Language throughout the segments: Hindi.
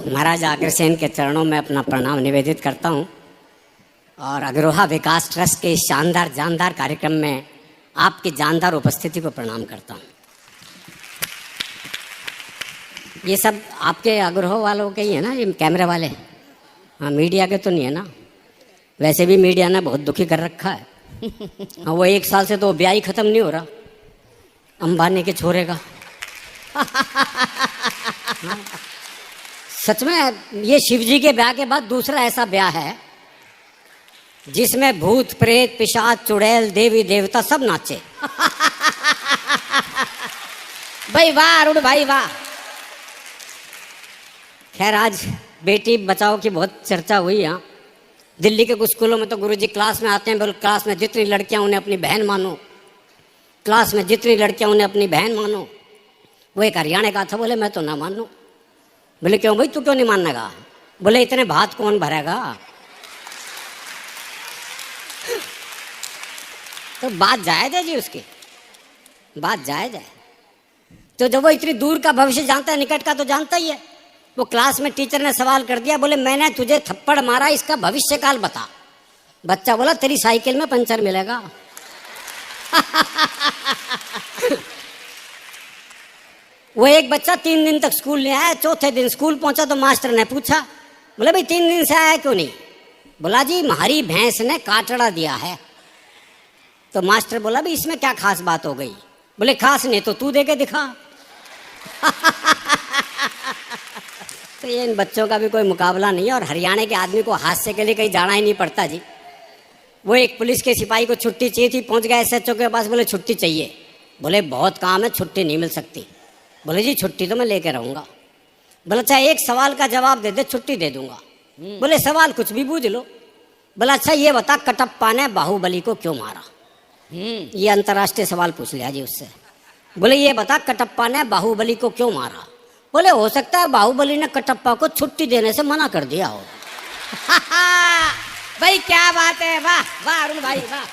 महाराज अग्रसेन के चरणों में अपना प्रणाम निवेदित करता हूँ और अग्रोहा विकास ट्रस्ट के इस शानदार जानदार कार्यक्रम में आपकी जानदार उपस्थिति को प्रणाम करता हूँ। ये सब आपके अग्रोह वालों के ही है ना, ये कैमरे वाले? हाँ, मीडिया के तो नहीं है ना? वैसे भी मीडिया ने बहुत दुखी कर रखा है। हाँ, वो 1 साल से तो ब्याह ही ख़त्म नहीं हो रहा अंबानी के छोरे का। सच में ये शिवजी के ब्याह के बाद दूसरा ऐसा ब्याह है जिसमें भूत प्रेत पिशाच चुड़ैल देवी देवता सब नाचे। भाई वाह अरुण भाई वाह। खैर, आज बेटी बचाओ की बहुत चर्चा हुई। यहाँ दिल्ली के कुछ स्कूलों में तो गुरुजी क्लास में आते हैं, बोले क्लास में जितनी लड़कियां उन्हें अपनी बहन मानो, क्लास में जितनी लड़कियां उन्हें अपनी बहन मानो। वो एक हरियाणा का था, बोले मैं तो ना मानूं। बोले क्यों भाई, तू क्यों नहीं मानने का? बोले इतने भात कौन भरेगा। तो बात जायज है जी, उसकी बात जायज है। तो जब वो इतनी दूर का भविष्य जानता है, निकट का तो जानता ही है। वो क्लास में टीचर ने सवाल कर दिया, बोले मैंने तुझे थप्पड़ मारा, इसका भविष्य काल बता। बच्चा बोला तेरी साइकिल में पंचर मिलेगा। वो एक बच्चा 3 दिन तक स्कूल नहीं आया। चौथे दिन स्कूल पहुंचा तो मास्टर ने पूछा, बोले भाई 3 दिन से आया क्यों नहीं? बोला जी हमारी भैंस ने काटड़ा दिया है। तो मास्टर बोला भाई इसमें क्या खास बात हो गई? बोले खास नहीं तो तू दे के दिखा। तो ये इन बच्चों का भी कोई मुकाबला नहीं है। और हरियाणा के आदमी को हादसे के लिए कहीं जाना ही नहीं पड़ता जी। वो एक पुलिस के सिपाही को छुट्टी चाहिए थी, पहुंच गया SHO के पास, बोले छुट्टी चाहिए। बोले बहुत काम है, छुट्टी नहीं मिल सकती। बोले जी छुट्टी तो मैं लेके रहूँगा। बोला अच्छा एक सवाल का जवाब दे दे, छुट्टी दे दूंगा। बोले सवाल कुछ भी पूछ लो। बोला अच्छा ये बता, कटप्पा ने बाहुबली को क्यों मारा? ये अंतर्राष्ट्रीय सवाल पूछ लिया जी उससे। बोले ये बता, कटप्पा ने बाहुबली को क्यों मारा? बोले हो सकता है बाहुबली ने कटप्पा को छुट्टी देने से मना कर दिया हो। भाई क्या बात है, वाह वाह अरुण भाई वाह।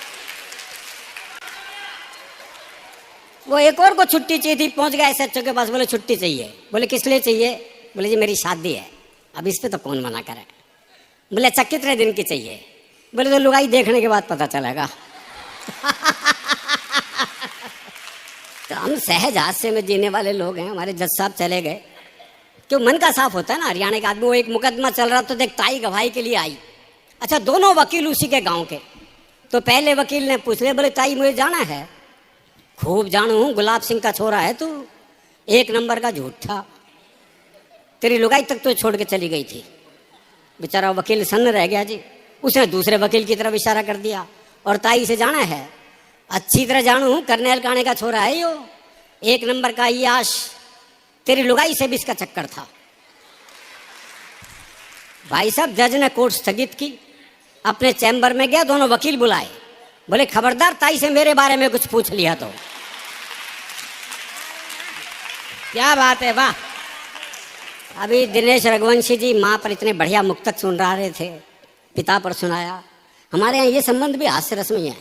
वो एक और को छुट्टी चाहिए थी, पहुंच गया SHO के पास, बोले छुट्टी चाहिए। बोले किस लिए चाहिए? बोले जी मेरी शादी है। अब इस पे तो कौन मना करे। बोले अच्छा कितने दिन की चाहिए? बोले तो लुगाई देखने के बाद पता चलेगा। तो हम सहज हादसे में जीने वाले लोग हैं। हमारे जज साहब चले गए, क्यों मन का साफ होता है ना हरियाणा के आदमी। वो एक मुकदमा चल रहा तो देख ताई गवाही के लिए आई। अच्छा दोनों वकील उसी के गांव के। तो पहले वकील ने पूछ लिया, बोले ताई मुझे जाना है। खूब जानू हूँ, गुलाब सिंह का छोरा है तू, 1 नंबर का झूठा, तेरी लुगाई तक तो छोड़ के चली गई थी। बेचारा वकील सन्न रह गया जी। उसने दूसरे वकील की तरफ इशारा कर दिया, और ताई से जाना है? अच्छी तरह जानू हूँ, कर्नैल काने का छोरा है यो, 1 नंबर का याश, तेरी लुगाई से भी इसका चक्कर था। भाई साहब जज ने कोर्ट स्थगित की, अपने चैम्बर में गया, दोनों वकील बुलाए। बोले खबरदार ताई से मेरे बारे में कुछ पूछ लिया तो। क्या बात है, वाह। अभी दिनेश रघुवंशी जी माँ पर इतने बढ़िया मुक्तक सुन रहे थे, पिता पर सुनाया। हमारे यहाँ ये संबंध भी हास्य रस्मी है।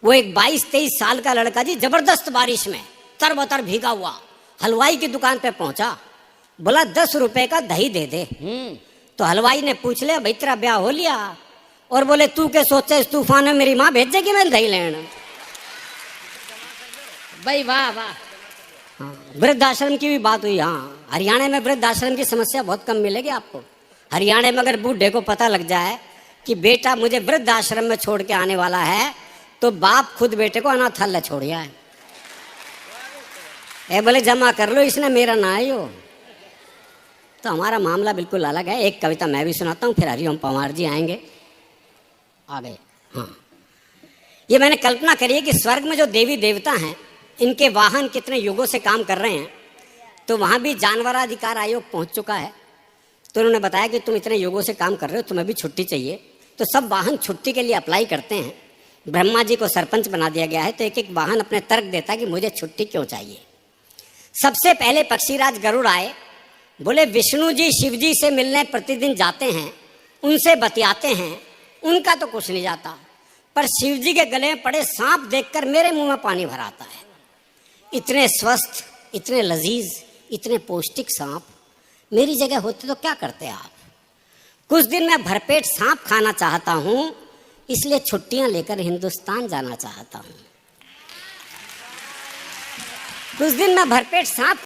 वो एक 22-23 साल का लड़का जी जबरदस्त बारिश में तरबतर भीगा हुआ हलवाई की दुकान पे पहुंचा। बोला 10 रुपए का दही दे दे। तो हलवाई ने पूछ लिया भाई तेरा ब्याह हो लिया? और बोले तू के सोचे इस तूफान में मेरी माँ भेजेगी मैं दही लेना? भाई वाह वाह। हाँ, वृद्धाश्रम की भी बात हुई। हाँ, हरियाणा में वृद्धाश्रम की समस्या बहुत कम मिलेगी आपको। हरियाणा में अगर बूढ़े को पता लग जाए कि बेटा मुझे वृद्धाश्रम में छोड़ के आने वाला है, तो बाप खुद बेटे को अनाथालय छोड़ आए। बोले जमा कर लो, इसने मेरा ना है यो। तो हमारा मामला बिल्कुल अलग है। एक कविता मैं भी सुनाता हूँ, फिर हरिओम पवार जी आएंगे। आ गए। हाँ, ये मैंने कल्पना करी है कि स्वर्ग में जो देवी देवता हैं, इनके वाहन कितने युगों से काम कर रहे हैं। तो वहाँ भी जानवराधिकार आयोग पहुँच चुका है। तो उन्होंने बताया कि तुम इतने युगों से काम कर रहे हो, तुम्हें भी छुट्टी चाहिए। तो सब वाहन छुट्टी के लिए अप्लाई करते हैं। ब्रह्मा जी को सरपंच बना दिया गया है, तो एक एक वाहन अपने तर्क देता है कि मुझे छुट्टी क्यों चाहिए। सबसे पहले पक्षीराज गरुड़ आए। बोले विष्णु जी शिव जी से मिलने प्रतिदिन जाते हैं, उनसे बतियाते हैं, उनका तो कुछ नहीं जाता, पर शिव जी के गले में पड़े सांप देखकर मेरे मुंह में पानी भर आता है। इतने स्वस्थ, इतने लजीज, इतने पौष्टिक सांप मेरी जगह होते तो क्या करते आप? कुछ दिन मैं भरपेट सांप खाना चाहता हूं, इसलिए छुट्टियां लेकर हिंदुस्तान जाना चाहता हूं। कुछ दिन मैं भरपेट सांप